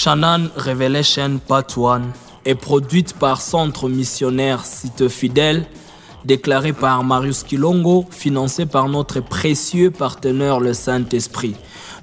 Shannon Revelation Part 1 est produite par Centre Missionnaire Site Fidèle, déclaré par Marius Kilongo, financé par notre précieux partenaire le Saint-Esprit.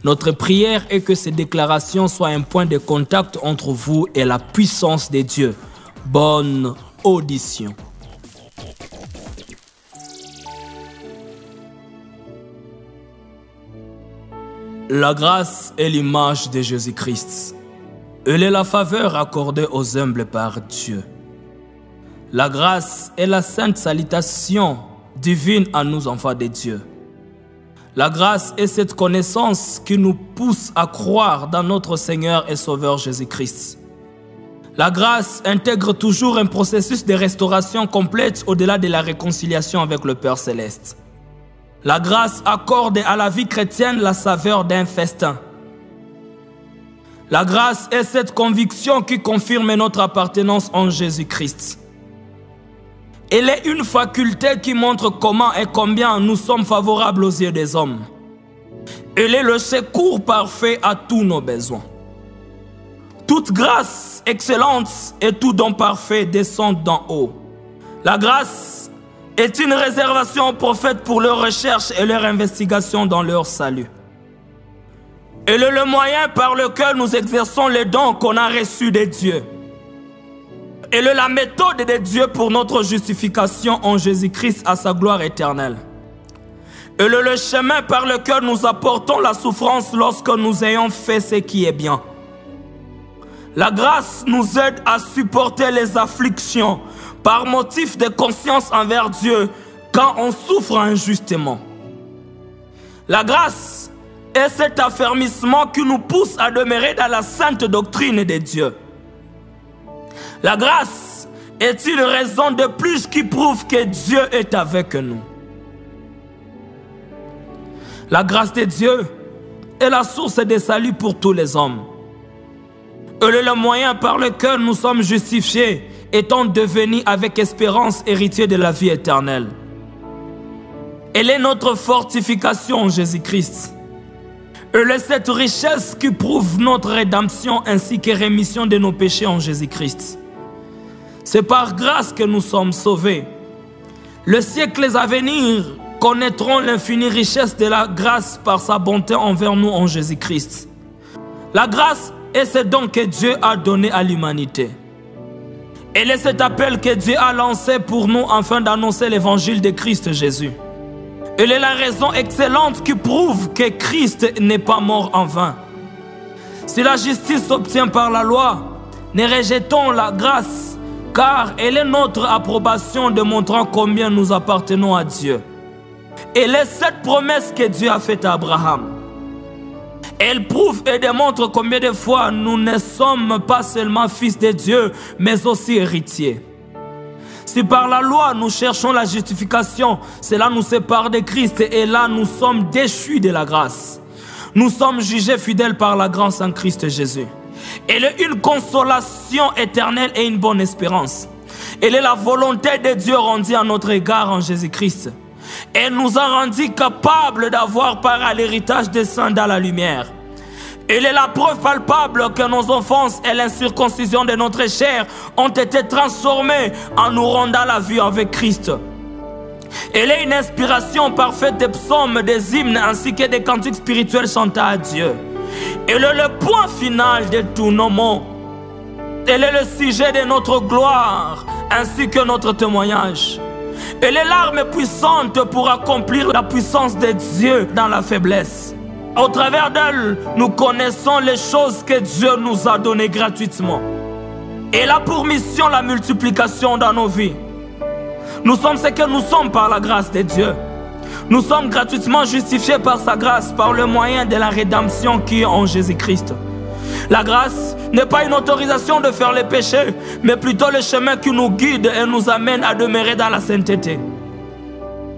Notre prière est que ces déclarations soient un point de contact entre vous et la puissance de Dieu. Bonne audition. La grâce est l'image de Jésus-Christ. Elle est la faveur accordée aux humbles par Dieu. La grâce est la sainte salutation divine à nous enfants de Dieu. La grâce est cette connaissance qui nous pousse à croire dans notre Seigneur et Sauveur Jésus-Christ. La grâce intègre toujours un processus de restauration complète au-delà de la réconciliation avec le Père Céleste. La grâce accorde à la vie chrétienne la saveur d'un festin. La grâce est cette conviction qui confirme notre appartenance en Jésus-Christ. Elle est une faculté qui montre comment et combien nous sommes favorables aux yeux des hommes. Elle est le secours parfait à tous nos besoins. Toute grâce excellente et tout don parfait descendent d'en haut. La grâce est une réservation aux prophètes pour leur recherche et leur investigation dans leur salut. Elle est le moyen par lequel nous exerçons les dons qu'on a reçus de Dieu. Elle est la méthode de Dieu pour notre justification en Jésus-Christ à sa gloire éternelle. Elle est le chemin par lequel nous apportons la souffrance lorsque nous ayons fait ce qui est bien. La grâce nous aide à supporter les afflictions par motif de conscience envers Dieu quand on souffre injustement. La grâce est cet affermissement qui nous pousse à demeurer dans la sainte doctrine de Dieu. La grâce est une raison de plus qui prouve que Dieu est avec nous. La grâce de Dieu est la source de salut pour tous les hommes. Elle est le moyen par lequel nous sommes justifiés, étant devenus avec espérance héritiers de la vie éternelle. Elle est notre fortification en Jésus-Christ. Elle est cette richesse qui prouve notre rédemption ainsi que rémission de nos péchés en Jésus-Christ. C'est par grâce que nous sommes sauvés. Les siècles à venir connaîtront l'infinie richesse de la grâce par sa bonté envers nous en Jésus-Christ. La grâce est ce don que Dieu a donné à l'humanité. Elle est cet appel que Dieu a lancé pour nous afin d'annoncer l'évangile de Christ Jésus. Elle est la raison excellente qui prouve que Christ n'est pas mort en vain. Si la justice s'obtient par la loi, ne rejetons la grâce, car elle est notre approbation démontrant combien nous appartenons à Dieu. Elle est cette promesse que Dieu a faite à Abraham. Elle prouve et démontre combien de fois nous ne sommes pas seulement fils de Dieu, mais aussi héritiers. Si par la loi nous cherchons la justification, cela nous sépare de Christ et là nous sommes déchus de la grâce. Nous sommes jugés fidèles par la grâce en Christ Jésus. Elle est une consolation éternelle et une bonne espérance. Elle est la volonté de Dieu rendue à notre égard en Jésus-Christ. Elle nous a rendus capables d'avoir part à l'héritage des saints dans la lumière. Elle est la preuve palpable que nos offenses et l'incirconcision de notre chair ont été transformées en nous rendant la vie avec Christ. Elle est une inspiration parfaite des psaumes, des hymnes ainsi que des cantiques spirituels chantés à Dieu. Elle est le point final de tous nos mots. Elle est le sujet de notre gloire ainsi que notre témoignage. Elle est l'arme puissante pour accomplir la puissance de Dieu dans la faiblesse. Au travers d'elle, nous connaissons les choses que Dieu nous a données gratuitement. Elle a pour mission la multiplication dans nos vies. Nous sommes ce que nous sommes par la grâce de Dieu. Nous sommes gratuitement justifiés par sa grâce, par le moyen de la rédemption qui est en Jésus-Christ. La grâce n'est pas une autorisation de faire les péchés, mais plutôt le chemin qui nous guide et nous amène à demeurer dans la sainteté.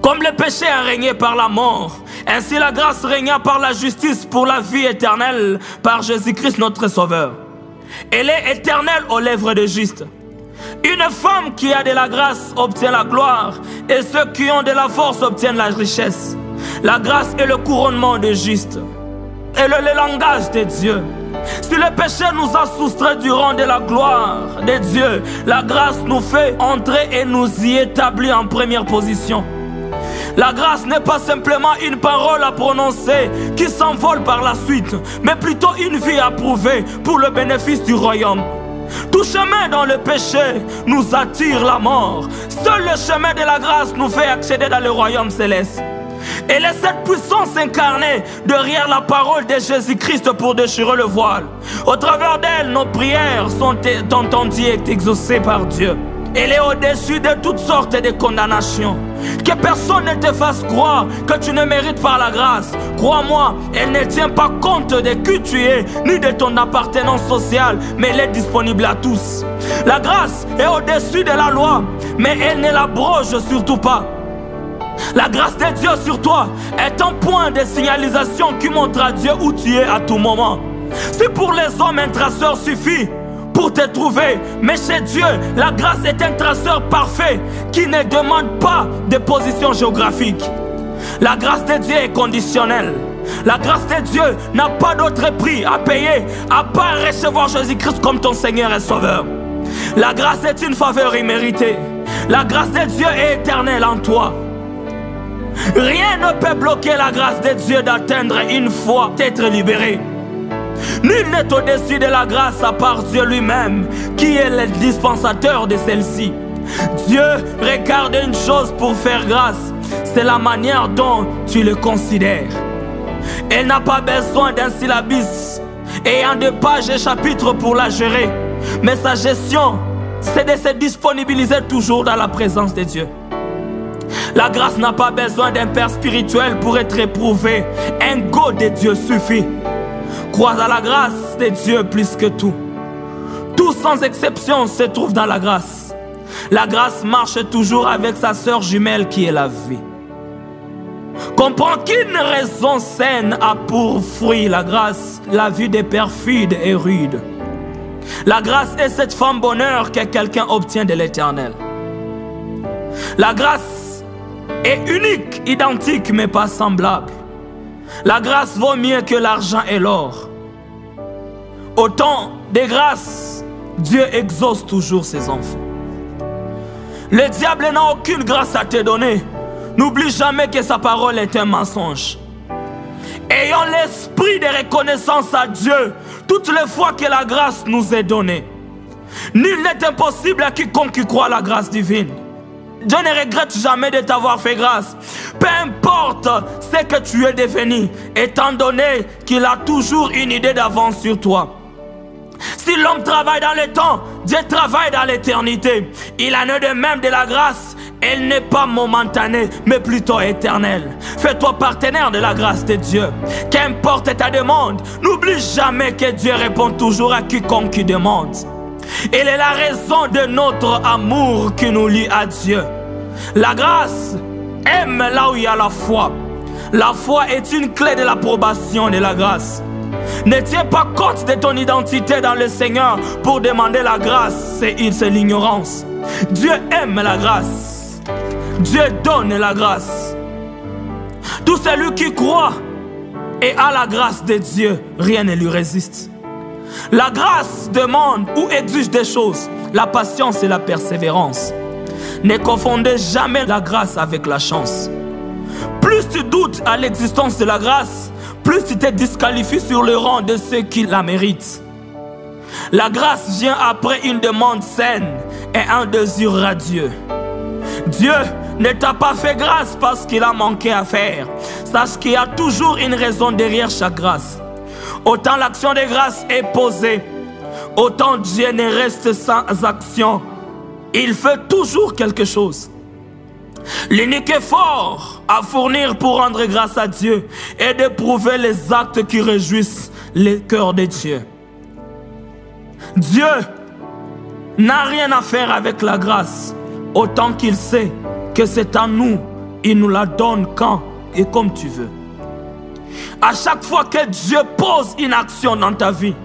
Comme le péché a régné par la mort, ainsi la grâce régna par la justice pour la vie éternelle par Jésus-Christ notre Sauveur. Elle est éternelle aux lèvres des justes. Une femme qui a de la grâce obtient la gloire et ceux qui ont de la force obtiennent la richesse. La grâce est le couronnement des justes. Elle est le langage de Dieu. Si le péché nous a soustraits du rang de la gloire de Dieu, la grâce nous fait entrer et nous y établit en première position. La grâce n'est pas simplement une parole à prononcer qui s'envole par la suite, mais plutôt une vie approuvée pour le bénéfice du royaume. Tout chemin dans le péché nous attire la mort. Seul le chemin de la grâce nous fait accéder dans le royaume céleste. Elle est cette puissance incarnée derrière la parole de Jésus-Christ pour déchirer le voile. Au travers d'elle, nos prières sont entendues et exaucées par Dieu. Elle est au-dessus de toutes sortes de condamnations. Que personne ne te fasse croire que tu ne mérites pas la grâce. Crois-moi, elle ne tient pas compte de qui tu es, ni de ton appartenance sociale, mais elle est disponible à tous. La grâce est au-dessus de la loi, mais elle ne l'abroge surtout pas. La grâce de Dieu sur toi est un point de signalisation qui montre à Dieu où tu es à tout moment. Si pour les hommes un traceur suffit pour te trouver, mais chez Dieu, la grâce est un traceur parfait qui ne demande pas de position géographique. La grâce de Dieu est conditionnelle. La grâce de Dieu n'a pas d'autre prix à payer à part recevoir Jésus-Christ comme ton Seigneur et Sauveur. La grâce est une faveur imméritée. La grâce de Dieu est éternelle en toi. Rien ne peut bloquer la grâce de Dieu d'atteindre une fois d'être libéré. Nul n'est au-dessus de la grâce à part Dieu lui-même, qui est le dispensateur de celle-ci. Dieu regarde une chose pour faire grâce, c'est la manière dont tu le considères. Elle n'a pas besoin d'un syllabus ayant des pages et chapitres pour la gérer, mais sa gestion, c'est de se disponibiliser toujours dans la présence de Dieu. La grâce n'a pas besoin d'un père spirituel pour être éprouvé. Un go de Dieu suffit. Crois à la grâce de Dieu plus que tout. Tout sans exception se trouve dans la grâce. La grâce marche toujours avec sa sœur jumelle qui est la vie. Comprends qu'une raison saine a pour fruit la grâce, la vie des perfides et rudes. La grâce est cette femme bonheur que quelqu'un obtient de l'Éternel. La grâce est unique, identique, mais pas semblable. La grâce vaut mieux que l'argent et l'or. Autant de grâce, Dieu exauce toujours ses enfants. Le diable n'a aucune grâce à te donner. N'oublie jamais que sa parole est un mensonge. Ayons l'esprit de reconnaissance à Dieu toutes les fois que la grâce nous est donnée. Nul n'est impossible à quiconque croit à la grâce divine. Dieu ne regrette jamais de t'avoir fait grâce. Peu importe ce que tu es devenu, étant donné qu'il a toujours une idée d'avance sur toi. Si l'homme travaille dans le temps, Dieu travaille dans l'éternité. Il en est de même de la grâce. Elle n'est pas momentanée, mais plutôt éternelle. Fais-toi partenaire de la grâce de Dieu. Qu'importe ta demande, n'oublie jamais que Dieu répond toujours à quiconque qui demande. Elle est la raison de notre amour qui nous lie à Dieu. La grâce aime là où il y a la foi. La foi est une clé de l'approbation de la grâce. Ne tiens pas compte de ton identité dans le Seigneur pour demander la grâce, c'est l'ignorance. Dieu aime la grâce. Dieu donne la grâce. Tout celui qui croit et a la grâce de Dieu, rien ne lui résiste. La grâce demande ou exige des choses, la patience et la persévérance. Ne confondez jamais la grâce avec la chance. Plus tu doutes à l'existence de la grâce, plus tu te disqualifies sur le rang de ceux qui la méritent. La grâce vient après une demande saine et un désir radieux. Dieu ne t'a pas fait grâce parce qu'il a manqué à faire. Sache qu'il y a toujours une raison derrière chaque grâce. Autant l'action de grâce est posée, autant Dieu ne reste sans action. Il fait toujours quelque chose. L'unique effort à fournir pour rendre grâce à Dieu est d'éprouver les actes qui réjouissent le cœur de Dieu. Dieu n'a rien à faire avec la grâce, autant qu'il sait que c'est à nous. Il nous la donne quand et comme tu veux. À chaque fois que Dieu pose une action dans ta vie,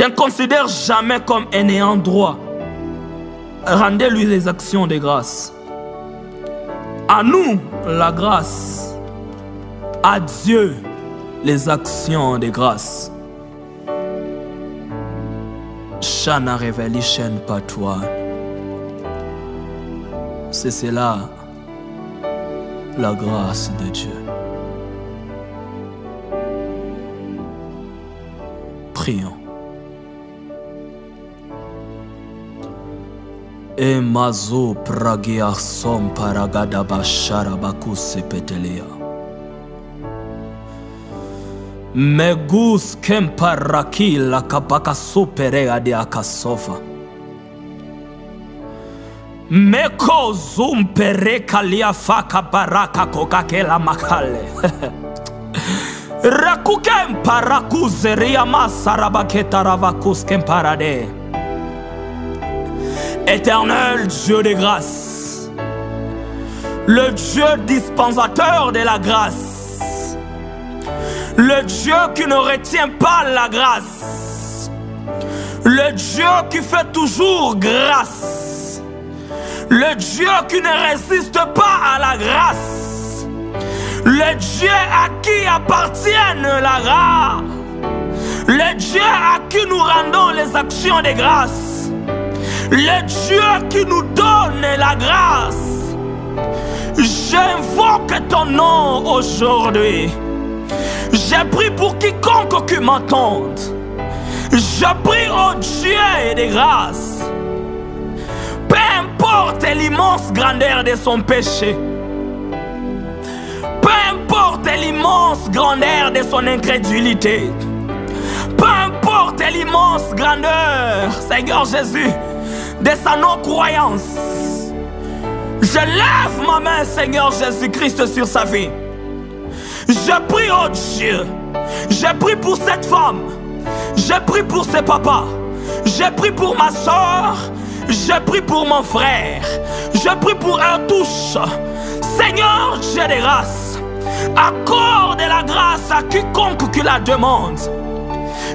ne considère jamais comme un ayant droit. Rendez-lui les actions de grâce. À nous, la grâce. À Dieu, les actions de grâce. Shannan Revelation Part 1. C'est cela, la grâce de Dieu. Prions. E mazo pragia som paragada bashara bakus petelia. Megus kemparaki la kapaka superea de akasofa. Meko zumpere kalia faka baraka kokakela makale. Rakukem parakuzeria masarabaketa ravakus kemparade. Éternel Dieu de grâce, le Dieu dispensateur de la grâce, le Dieu qui ne retient pas la grâce, le Dieu qui fait toujours grâce, le Dieu qui ne résiste pas à la grâce, le Dieu à qui appartient la grâce, le Dieu à qui nous rendons les actions de grâce, le Dieu qui nous donne la grâce. J'invoque ton nom aujourd'hui. Je prie pour quiconque qui m'entende. Je prie au Dieu de grâce. Peu importe l'immense grandeur de son péché, peu importe l'immense grandeur de son incrédulité, peu importe l'immense grandeur, Seigneur Jésus, de sa non-croyance, je lève ma main, Seigneur Jésus-Christ, sur sa vie. Je prie au Dieu. Je prie pour cette femme. Je prie pour ses papas. Je prie pour ma soeur. Je prie pour mon frère. Je prie pour eux tous. Seigneur Dieu de grâce, accorde la grâce à quiconque qui la demande.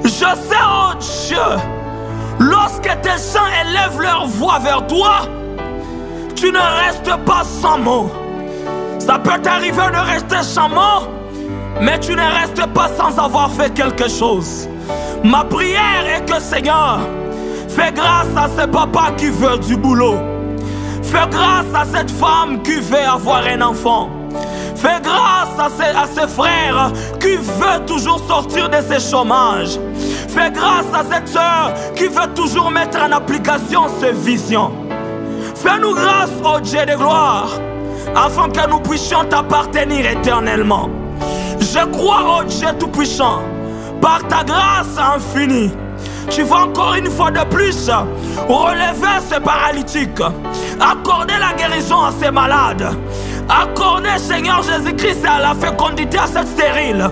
Je sais, oh Dieu, lorsque tes saints élèvent leur voix vers toi, tu ne restes pas sans mots. Ça peut t'arriver de rester sans mots, mais tu ne restes pas sans avoir fait quelque chose. Ma prière est que, Seigneur, fais grâce à ce papa qui veut du boulot. Fais grâce à cette femme qui veut avoir un enfant. Fais grâce à ces frères qui veulent toujours sortir de ces chômages. Fais grâce à cette soeur qui veut toujours mettre en application ses visions. Fais-nous grâce, ô Dieu de gloire, afin que nous puissions t'appartenir éternellement. Je crois, ô Dieu tout-puissant, par ta grâce infinie, tu vas encore une fois de plus relever ces paralytiques, accorder la guérison à ces malades, accorder, Seigneur Jésus-Christ, à la fécondité à cette stérile.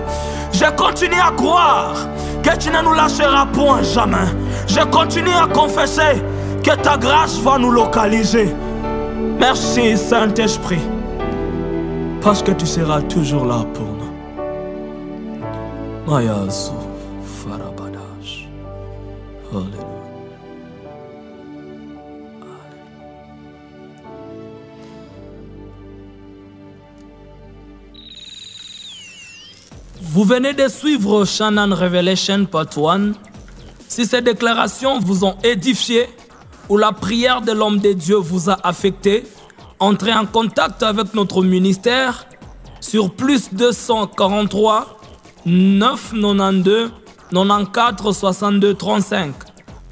Je continue à croire que tu ne nous lâcheras point jamais. Je continue à confesser que ta grâce va nous localiser. Merci, Saint-Esprit, parce que tu seras toujours là pour nous. Mayazu Farabadash. Alléluia. Vous venez de suivre Shannan Revelation Part 1. Si ces déclarations vous ont édifié ou la prière de l'homme de Dieu vous a affecté, entrez en contact avec notre ministère sur plus 243 992 94 62 35.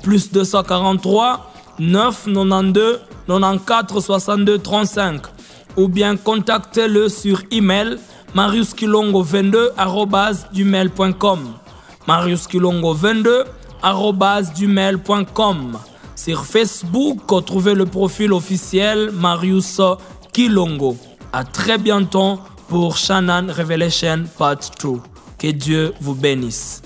Plus 243 992 94 62 35. Ou bien contactez-le sur email mariuskilongo22@gmail.com. mariuskilongo22@gmail.com. Sur Facebook, trouvez le profil officiel Marius Kilongo. À très bientôt pour Shannan Revelation Part 2. Que Dieu vous bénisse.